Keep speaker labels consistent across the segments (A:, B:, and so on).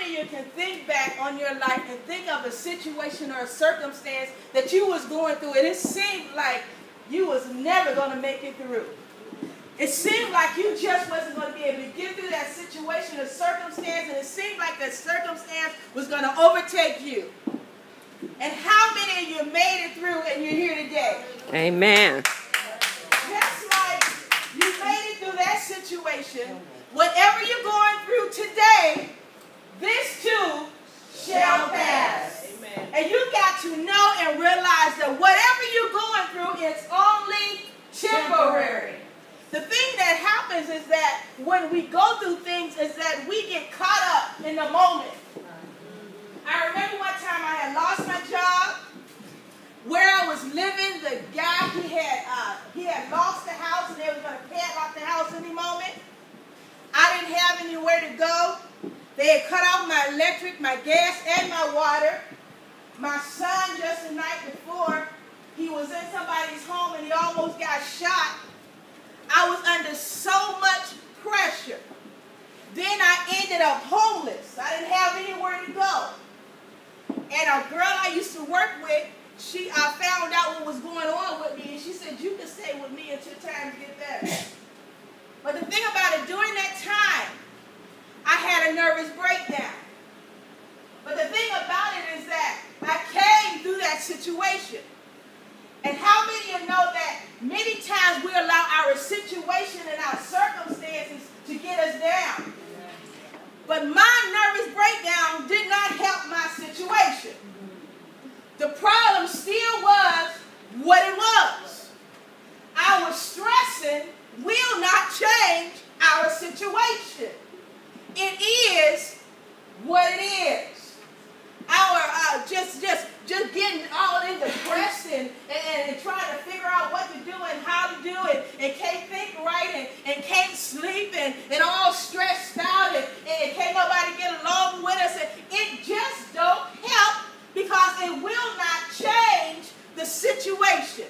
A: of you can think back on your life and think of a situation or a circumstance that you was going through and it seemed like you was never going to make it through? It seemed like you just wasn't going to be able to get through that situation or circumstance, and it seemed like that circumstance was going to overtake you. And how many of you made it through and you're here today?
B: Amen.
A: Just like you made it through that situation, whatever you're going through today, this too shall pass. Amen. And you got to know and realize that whatever you're going through is only temporary. The thing that happens is that when we go through things is that we get caught up in the moment. I remember one time I had lost my job. Where I was living, the guy, he had lost the house and they was going to padlock the house any moment. I didn't have anywhere to go. They had cut off my electric, my gas, and my water. My son, just the night before, he was in somebody's home and he almost got shot. I was under so much pressure. Then I ended up homeless. I didn't have anywhere to go. And a girl I used to work with, I found out what was going on with me, and she said, you can stay with me until time to get better. But the thing about it, during that time, I had a nervous breakdown. But the thing about it is that I came through that situation. And how many of you know that many times we allow our situation and our circumstances to get us down? But my nervous breakdown did not help my situation. The problem still was what it was. Our stressing will not change our situation. It is what it is. Our just getting all in depressed and trying to figure out what to do and how to do it and can't think right and can't sleep and all stressed out and can't nobody get along with us. And it just don't help because it will not change the situation.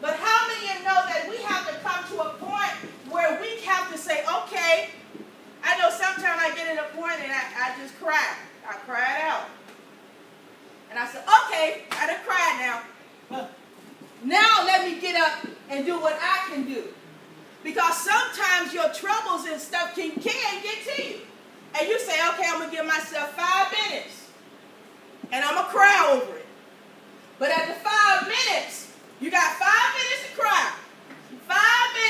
A: But how many of you know that we have to come to a point where we have to say, okay, I know sometimes I get in a point and I just cry. I cried out. And I said, okay, I done cried now. Now let me get up and do what I can do. Because sometimes your troubles and stuff can get to you. And you say, okay, I'm going to give myself 5 minutes. And I'm going to cry over it. But after 5 minutes, you got 5 minutes to cry. 5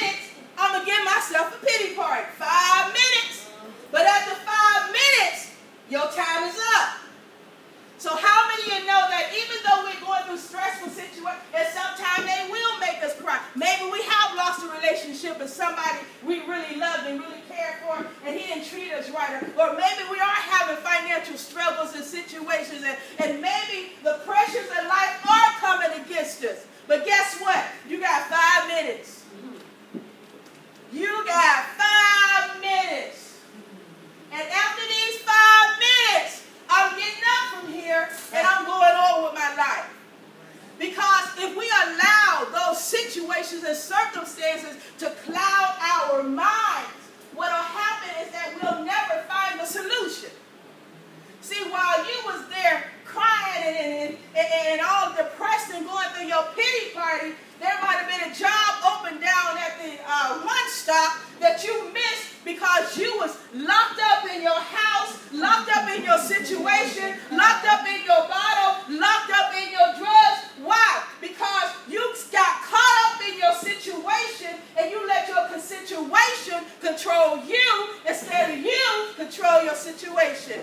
A: minutes, I'm going to give myself a pity party. 5 minutes. But after 5 minutes, your time is up. So how many of you know that even though we're going through stressful situations, and sometimes they will make us cry. Maybe we have lost a relationship with somebody we really loved and really cared for, and he didn't treat us right. Or maybe we are having financial struggles and situations, and maybe the pressures of life are coming against us. But guess what? You got 5 minutes. You got 5 minutes. And after these 5 minutes, I'm getting up from here and I'm going on with my life. Because if we allow those situations and circumstances to cloud our minds, what will happen is that we'll never find a solution. See, while you was there crying and all depressed and going through your pity party, there might have been a job open down at the one stop that you missed because you was locked up in your house, locked up in your situation, locked up in your bottle, locked up in your drugs. Why? Because you got caught up in your situation and you let your situation control you instead of you control your situation.